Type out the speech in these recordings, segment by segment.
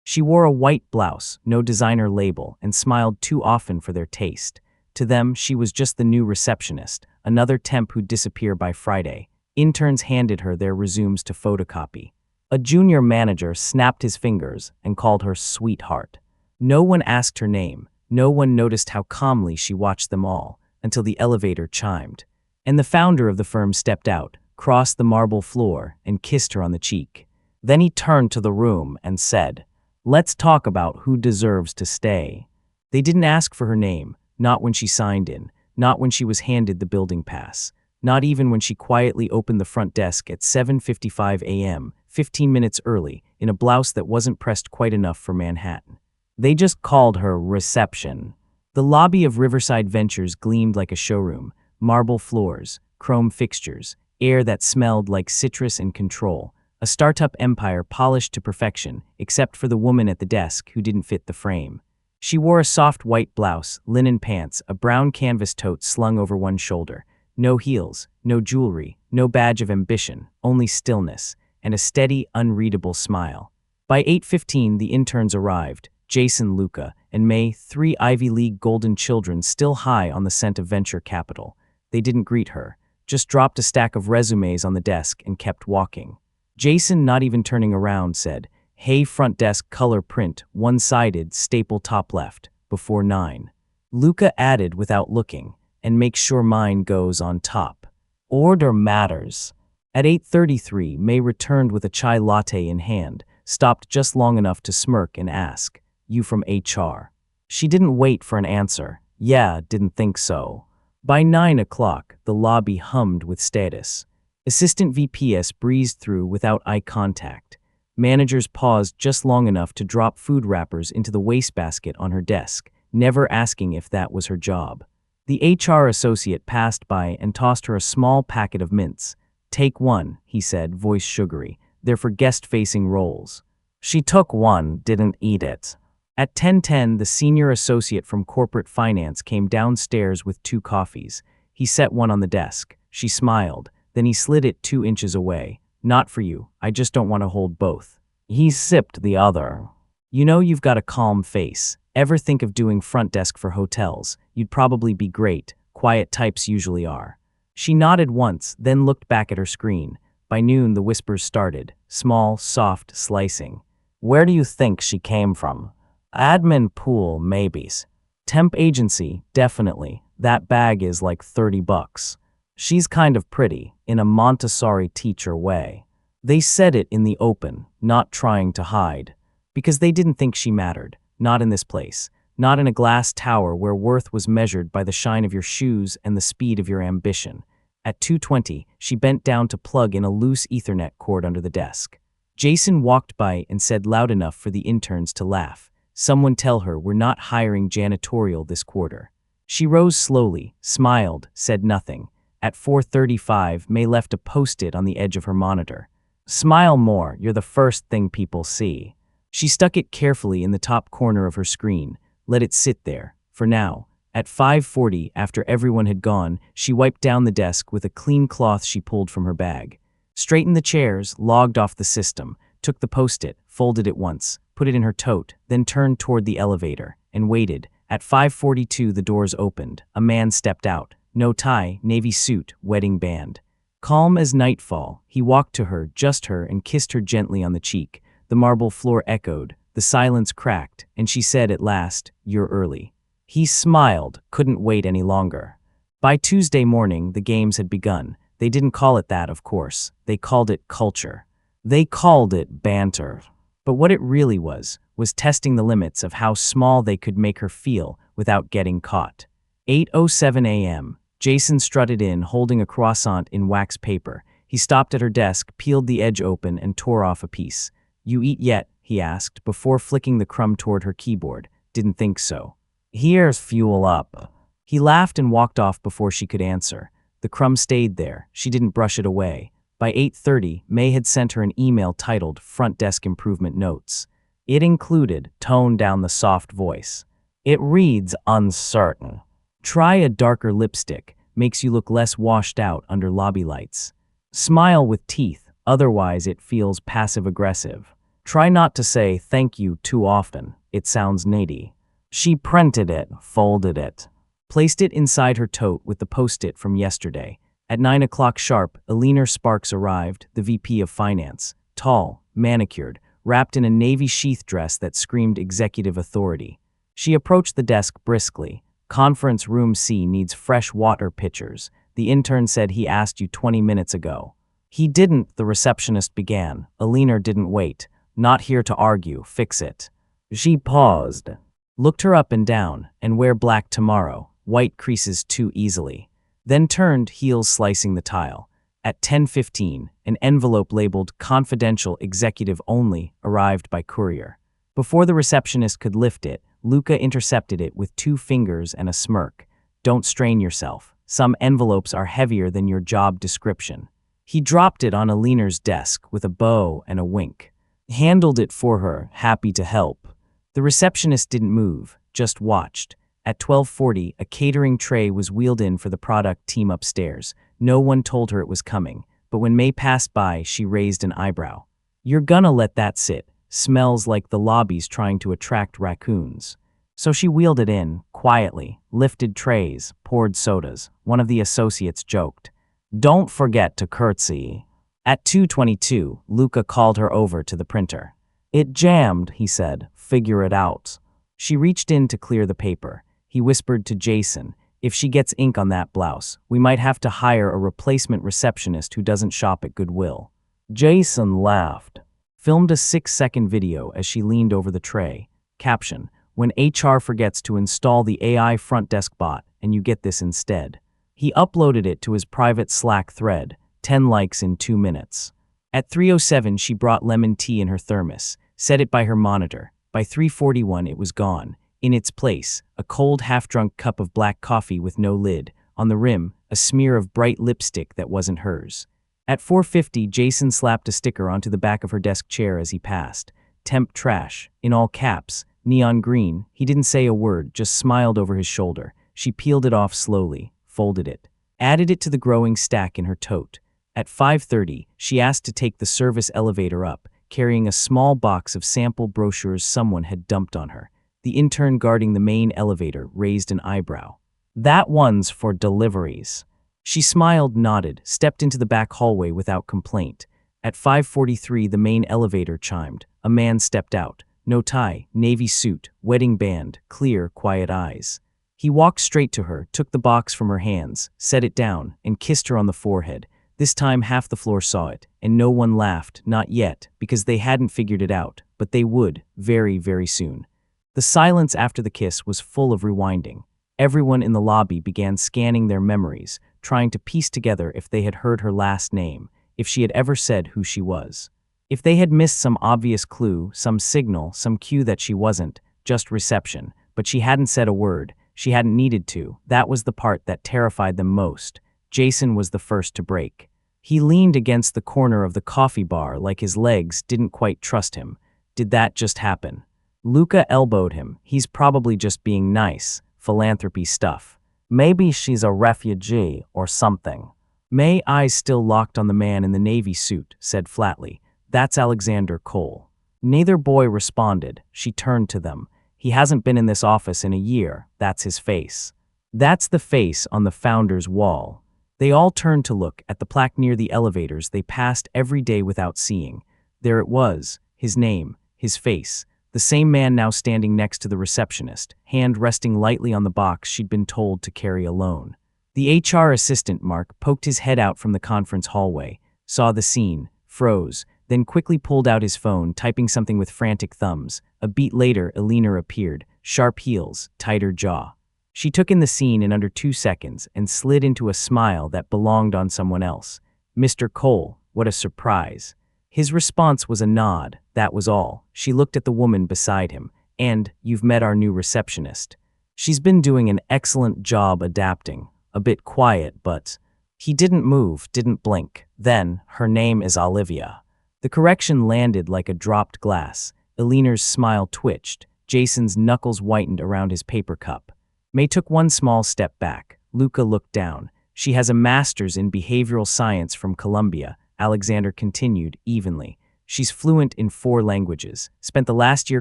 She wore a white blouse, no designer label, and smiled too often for their taste. To them, she was just the new receptionist, another temp who'd disappear by Friday. Interns handed her their resumes to photocopy. A junior manager snapped his fingers and called her sweetheart. No one asked her name. No one noticed how calmly she watched them all, until the elevator chimed. And the founder of the firm stepped out, crossed the marble floor, and kissed her on the cheek. Then he turned to the room and said, "Let's talk about who deserves to stay." They didn't ask for her name, not when she signed in, not when she was handed the building pass, not even when she quietly opened the front desk at 7:55 a.m., 15 minutes early, in a blouse that wasn't pressed quite enough for Manhattan. They just called her reception. The lobby of Riverside Ventures gleamed like a showroom, marble floors, chrome fixtures, air that smelled like citrus and control, a startup empire polished to perfection, except for the woman at the desk who didn't fit the frame. She wore a soft white blouse, linen pants, a brown canvas tote slung over one shoulder. No heels, no jewelry, no badge of ambition, only stillness, and a steady, unreadable smile. By 8:15, the interns arrived, Jason, Luca, and May, 3 Ivy League golden children still high on the scent of venture capital. They didn't greet her, just dropped a stack of resumes on the desk and kept walking. Jason, not even turning around, said, "Hey, front desk, color print, one-sided, staple top left, before 9. Luca added without looking, "And make sure mine goes on top. Order matters." At 8:33, May returned with a chai latte in hand, stopped just long enough to smirk and ask, "You from HR?" She didn't wait for an answer. Yeah, didn't think so. By 9 o'clock, the lobby hummed with status. Assistant VPS breezed through without eye contact. Managers paused just long enough to drop food wrappers into the wastebasket on her desk, never asking if that was her job. The HR associate passed by and tossed her a small packet of mints. "Take one," he said, voice sugary. "They're for guest-facing roles." She took one, didn't eat it. At 10:10, the senior associate from corporate finance came downstairs with 2 coffees. He set one on the desk. She smiled. Then he slid it 2 inches away. "Not for you. I just don't want to hold both." He sipped the other. "You know you've got a calm face. Ever think of doing front desk for hotels? You'd probably be great. Quiet types usually are." She nodded once, then looked back at her screen. By noon, the whispers started. Small, soft, slicing. "Where do you think she came from?" "Admin pool, maybes. Temp agency, definitely. That bag is like $30. She's kind of pretty, in a Montessori teacher way." They said it in the open, not trying to hide. Because they didn't think she mattered. Not in this place. Not in a glass tower where worth was measured by the shine of your shoes and the speed of your ambition. At 2:20, she bent down to plug in a loose Ethernet cord under the desk. Jason walked by and said loud enough for the interns to laugh, "Someone tell her we're not hiring janitorial this quarter." She rose slowly, smiled, said nothing. At 4:35, May left a post-it on the edge of her monitor. "Smile more, you're the first thing people see." She stuck it carefully in the top corner of her screen, let it sit there, for now. At 5:40, after everyone had gone, she wiped down the desk with a clean cloth she pulled from her bag. Straightened the chairs, logged off the system, took the post-it, folded it once, put it in her tote, then turned toward the elevator, and waited. At 5:42, the doors opened. A man stepped out. No tie, navy suit, wedding band. Calm as nightfall, he walked to her, just her, and kissed her gently on the cheek. The marble floor echoed, the silence cracked, and she said at last, "You're early." He smiled, couldn't wait any longer. By Tuesday morning, the games had begun. They didn't call it that, of course. They called it culture. They called it banter. But what it really was testing the limits of how small they could make her feel without getting caught. 8:07 a.m. Jason strutted in, holding a croissant in wax paper. He stopped at her desk, peeled the edge open, and tore off a piece. "You eat yet?" he asked, before flicking the crumb toward her keyboard. "Didn't think so." "Here's fuel up." He laughed and walked off before she could answer. The crumb stayed there. She didn't brush it away. By 8:30, May had sent her an email titled Front Desk Improvement Notes. It included, toned down the soft voice. It reads uncertain. Try a darker lipstick, makes you look less washed out under lobby lights. Smile with teeth, otherwise it feels passive-aggressive. Try not to say thank you too often. It sounds needy. She printed it, folded it, placed it inside her tote with the post-it from yesterday. At 9 o'clock sharp, Eleanor Sparks arrived, the VP of Finance, tall, manicured, wrapped in a navy sheath dress that screamed executive authority. She approached the desk briskly. Conference room C needs fresh water pitchers. The intern said he asked you 20 minutes ago. He didn't, the receptionist began. Eleanor didn't wait. Not here to argue, fix it. She paused, looked her up and down, and wear black tomorrow, white creases too easily. Then turned, heels slicing the tile. At 10:15, an envelope labeled Confidential Executive Only arrived by courier. Before the receptionist could lift it, Luca intercepted it with 2 fingers and a smirk. Don't strain yourself. Some envelopes are heavier than your job description. He dropped it on Eleanor's desk with a bow and a wink. Handled it for her, happy to help. The receptionist didn't move, just watched. At 12:40, a catering tray was wheeled in for the product team upstairs. No one told her it was coming, but when May passed by, she raised an eyebrow. You're gonna let that sit. Smells like the lobby's trying to attract raccoons. So she wheeled it in, quietly, lifted trays, poured sodas. One of the associates joked, "Don't forget to curtsy." At 2:22, Luca called her over to the printer. "It jammed," he said. "Figure it out." She reached in to clear the paper. He whispered to Jason, "If she gets ink on that blouse, we might have to hire a replacement receptionist who doesn't shop at Goodwill." Jason laughed. Filmed a 6-second video as she leaned over the tray. Caption, "When HR forgets to install the AI front desk bot, and you get this instead." He uploaded it to his private Slack thread, 10 likes in 2 minutes. At 3:07, she brought lemon tea in her thermos, set it by her monitor. By 3:41, it was gone. In its place, a cold, half-drunk cup of black coffee with no lid. On the rim, a smear of bright lipstick that wasn't hers. At 4:50, Jason slapped a sticker onto the back of her desk chair as he passed. "Temp trash," in all caps, neon green. He didn't say a word, just smiled over his shoulder. She peeled it off slowly, folded it, added it to the growing stack in her tote. At 5:30, she asked to take the service elevator up, carrying a small box of sample brochures someone had dumped on her. The intern guarding the main elevator raised an eyebrow. "That one's for deliveries." She smiled, nodded, stepped into the back hallway without complaint. At 5:43, the main elevator chimed. A man stepped out. No tie, navy suit, wedding band, clear, quiet eyes. He walked straight to her, took the box from her hands, set it down, and kissed her on the forehead. This time half the floor saw it, and no one laughed, not yet, because they hadn't figured it out, but they would, very, very soon. The silence after the kiss was full of rewinding. Everyone in the lobby began scanning their memories, trying to piece together if they had heard her last name, if she had ever said who she was. If they had missed some obvious clue, some signal, some cue that she wasn't just reception, but she hadn't said a word, she hadn't needed to. That was the part that terrified them most. Jason was the first to break. He leaned against the corner of the coffee bar like his legs didn't quite trust him. Did that just happen? Luca elbowed him. He's probably just being nice. Philanthropy stuff. Maybe she's a refugee or something. May's eyes still locked on the man in the navy suit, said flatly, "That's Alexander Cole." Neither boy responded. She turned to them. "He hasn't been in this office in a year. That's his face." That's the face on the founder's wall. They all turned to look at the plaque near the elevators they passed every day without seeing. There it was, his name, his face. The same man now standing next to the receptionist, hand resting lightly on the box she'd been told to carry alone. The HR assistant, Mark, poked his head out from the conference hallway, saw the scene, froze, then quickly pulled out his phone, typing something with frantic thumbs. A beat later, Eleanor appeared, sharp heels, tighter jaw. She took in the scene in under 2 seconds and slid into a smile that belonged on someone else. "Mr. Cole, what a surprise." His response was a nod, that was all. She looked at the woman beside him. "And you've met our new receptionist. She's been doing an excellent job adapting. A bit quiet, but..." He didn't move, didn't blink. Then, "Her name is Olivia." The correction landed like a dropped glass. Eleanor's smile twitched. Jason's knuckles whitened around his paper cup. May took one small step back. Luca looked down. "She has a master's in behavioral science from Columbia," Alexander continued evenly. She's fluent in 4 languages, spent the last year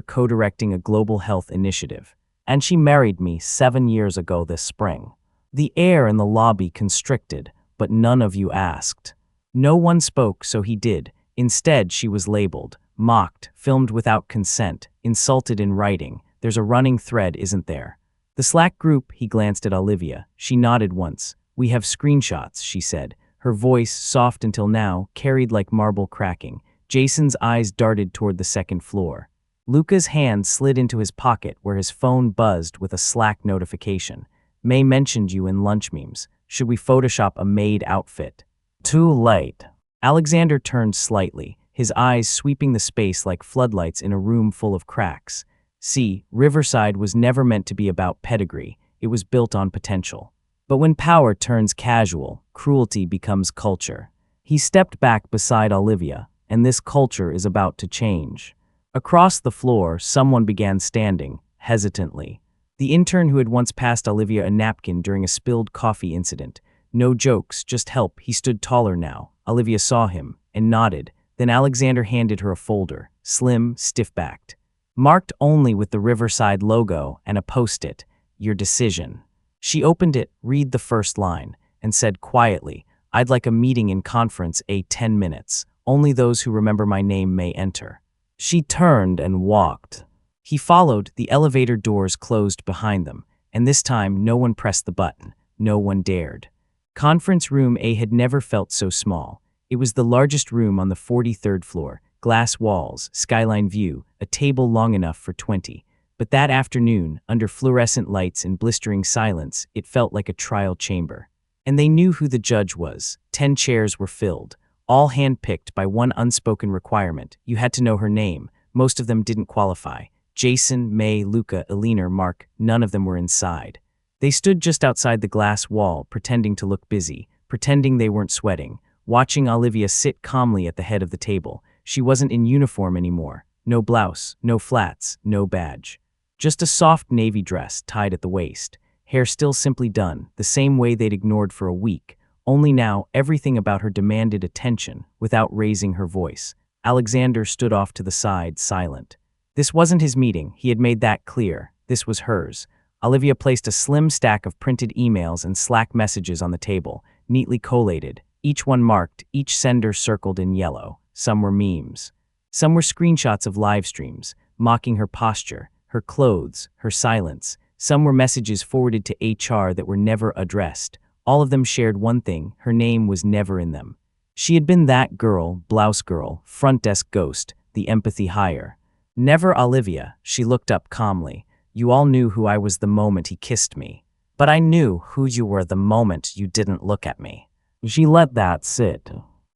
co-directing a global health initiative. And she married me 7 years ago this spring. The air in the lobby constricted, but none of you asked. No one spoke, so he did. Instead, she was labeled, mocked, filmed without consent, insulted in writing. There's a running thread, isn't there? The Slack group, he glanced at Olivia. She nodded once. We have screenshots, she said. Her voice, soft until now, carried like marble cracking. Jason's eyes darted toward the second floor. Luca's hand slid into his pocket where his phone buzzed with a Slack notification. May mentioned you in lunch memes. Should we Photoshop a maid outfit? Too late. Alexander turned slightly, his eyes sweeping the space like floodlights in a room full of cracks. See, Riverside was never meant to be about pedigree. It was built on potential. But when power turns casual, cruelty becomes culture. He stepped back beside Olivia, and this culture is about to change. Across the floor, someone began standing, hesitantly. The intern who had once passed Olivia a napkin during a spilled coffee incident. No jokes, just help. He stood taller now. Olivia saw him and nodded. Then Alexander handed her a folder, slim, stiff-backed, marked only with the Riverside logo and a post-it, your decision. She opened it, read the first line, and said quietly, I'd like a meeting in conference A 10 minutes. Only those who remember my name may enter. She turned and walked. He followed, the elevator doors closed behind them, and this time no one pressed the button, no one dared. Conference room A had never felt so small. It was the largest room on the 43rd floor, glass walls, skyline view, a table long enough for 20. But that afternoon, under fluorescent lights and blistering silence, it felt like a trial chamber. And they knew who the judge was. 10 chairs were filled, all handpicked by one unspoken requirement. You had to know her name. Most of them didn't qualify. Jason, May, Luca, Elena, Mark, none of them were inside. They stood just outside the glass wall, pretending to look busy, pretending they weren't sweating, watching Olivia sit calmly at the head of the table. She wasn't in uniform anymore. No blouse, no flats, no badge. Just a soft navy dress tied at the waist. Hair still simply done, the same way they'd ignored for a week. Only now, everything about her demanded attention, without raising her voice. Alexander stood off to the side, silent. This wasn't his meeting, he had made that clear. This was hers. Olivia placed a slim stack of printed emails and Slack messages on the table, neatly collated, each one marked, each sender circled in yellow. Some were memes. Some were screenshots of live streams, mocking her posture, her clothes, her silence. Some were messages forwarded to HR that were never addressed. All of them shared one thing, her name was never in them. She had been that girl, blouse girl, front desk ghost, the empathy hire. Never Olivia, she looked up calmly. You all knew who I was the moment he kissed me. But I knew who you were the moment you didn't look at me. She let that sit.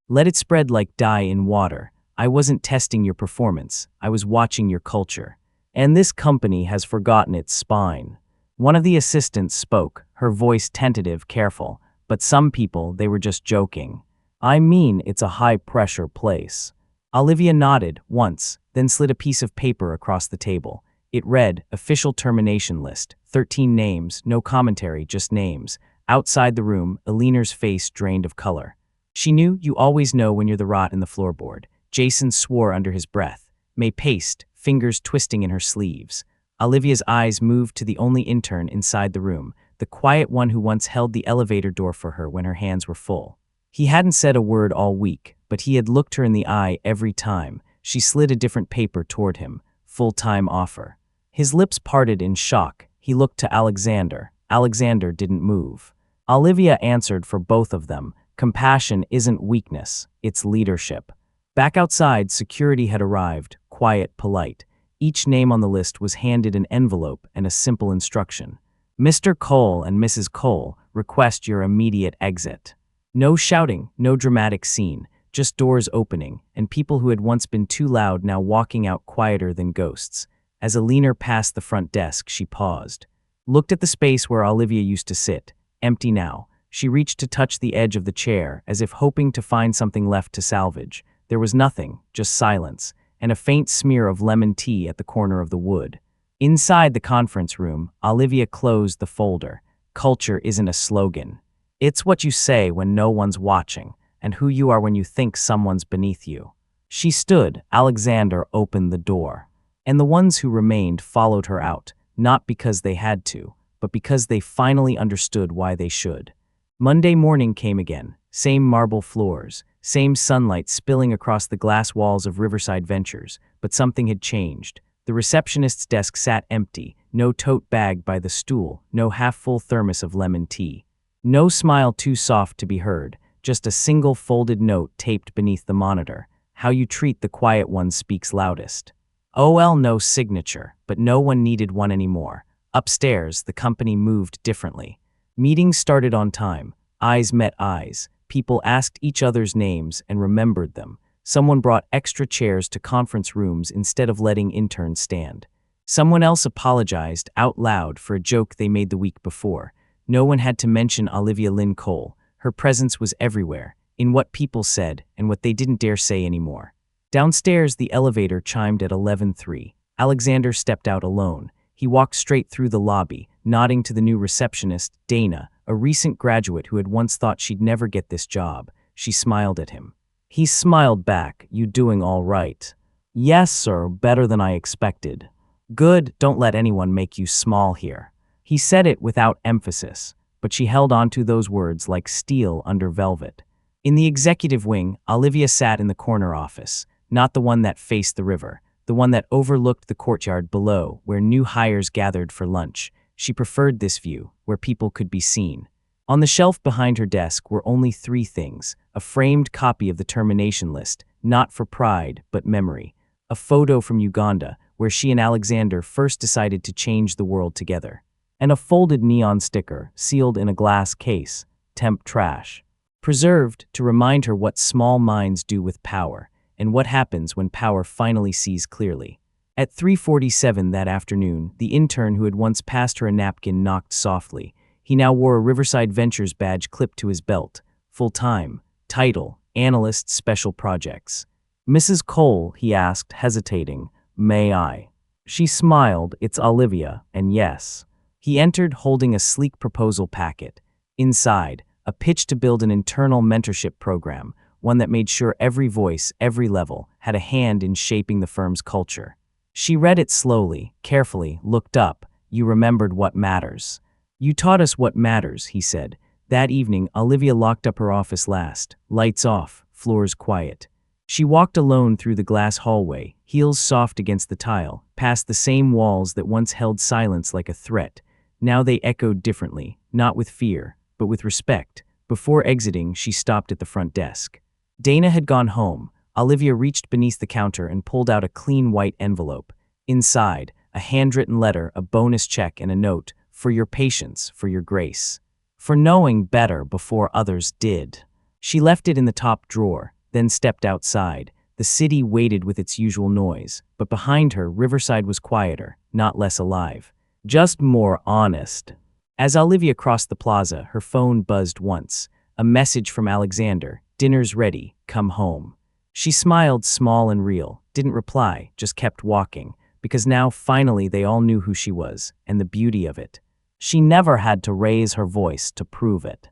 Let it spread like dye in water. I wasn't testing your performance, I was watching your culture. And this company has forgotten its spine. One of the assistants spoke, her voice tentative, careful. But some people, they were just joking. I mean, it's a high-pressure place. Olivia nodded once, then slid a piece of paper across the table. It read, official termination list, 13 names, no commentary, just names. Outside the room, Elena's face drained of color. She knew you always know when you're the rot in the floorboard. Jason swore under his breath. May paced, fingers twisting in her sleeves. Olivia's eyes moved to the only intern inside the room, the quiet one who once held the elevator door for her when her hands were full. He hadn't said a word all week, but he had looked her in the eye every time. She slid a different paper toward him, full-time offer. His lips parted in shock. He looked to Alexander. Alexander didn't move. Olivia answered for both of them. Compassion isn't weakness, it's leadership. Back outside, security had arrived, quiet, polite. Each name on the list was handed an envelope and a simple instruction. Mr. Cole and Mrs. Cole, request your immediate exit. No shouting, no dramatic scene, just doors opening, and people who had once been too loud now walking out quieter than ghosts. As Elena passed the front desk, she paused. Looked at the space where Olivia used to sit, empty now. She reached to touch the edge of the chair, as if hoping to find something left to salvage. There was nothing, just silence, and a faint smear of lemon tea at the corner of the wood. Inside the conference room, Olivia closed the folder. Culture isn't a slogan. It's what you say when no one's watching, and who you are when you think someone's beneath you. She stood, Alexander opened the door. And the ones who remained followed her out, not because they had to, but because they finally understood why they should. Monday morning came again, same marble floors, same sunlight spilling across the glass walls of Riverside Ventures, but something had changed. The receptionist's desk sat empty, no tote bag by the stool, no half-full thermos of lemon tea. No smile too soft to be heard, just a single folded note taped beneath the monitor. How you treat the quiet one speaks loudest. OL no signature, but no one needed one anymore. Upstairs, the company moved differently. Meetings started on time. Eyes met eyes. People asked each other's names and remembered them. Someone brought extra chairs to conference rooms instead of letting interns stand. Someone else apologized out loud for a joke they made the week before. No one had to mention Olivia Lynn Cole. Her presence was everywhere, in what people said and what they didn't dare say anymore. Downstairs, the elevator chimed at 11:03. Alexander stepped out alone. He walked straight through the lobby, nodding to the new receptionist, Dana, a recent graduate who had once thought she'd never get this job. She smiled at him. He smiled back. "You doing all right?" "Yes, sir, better than I expected." "Good, don't let anyone make you small here." He said it without emphasis, but she held on to those words like steel under velvet. In the executive wing, Olivia sat in the corner office, not the one that faced the river, the one that overlooked the courtyard below, where new hires gathered for lunch. She preferred this view, where people could be seen. On the shelf behind her desk were only 3 things: a framed copy of the termination list, not for pride, but memory; a photo from Uganda, where she and Alexander first decided to change the world together; and a folded neon sticker, sealed in a glass case, "Temp Trash," preserved to remind her what small minds do with power, and what happens when power finally sees clearly. At 3:47 that afternoon, the intern who had once passed her a napkin knocked softly. He now wore a Riverside Ventures badge clipped to his belt. Full-time. Title: Analyst Special Projects. "Mrs. Cole," he asked, hesitating, "may I?" She smiled. "It's Olivia, and yes." He entered holding a sleek proposal packet. Inside, a pitch to build an internal mentorship program, one that made sure every voice, every level, had a hand in shaping the firm's culture. She read it slowly, carefully, looked up. "You remembered what matters." "You taught us what matters," he said. That evening, Olivia locked up her office last. Lights off, floors quiet. She walked alone through the glass hallway, heels soft against the tile, past the same walls that once held silence like a threat. Now they echoed differently, not with fear, but with respect. Before exiting, she stopped at the front desk. Dana had gone home. Olivia reached beneath the counter and pulled out a clean white envelope. Inside, a handwritten letter, a bonus check, and a note: "For your patience, for your grace. For knowing better before others did." She left it in the top drawer, then stepped outside. The city waited with its usual noise, but behind her, Riverside was quieter, not less alive. Just more honest. As Olivia crossed the plaza, her phone buzzed once. A message from Alexander: "Dinner's ready, come home." She smiled, small and real, didn't reply, just kept walking, because now finally they all knew who she was, and the beauty of it. She never had to raise her voice to prove it.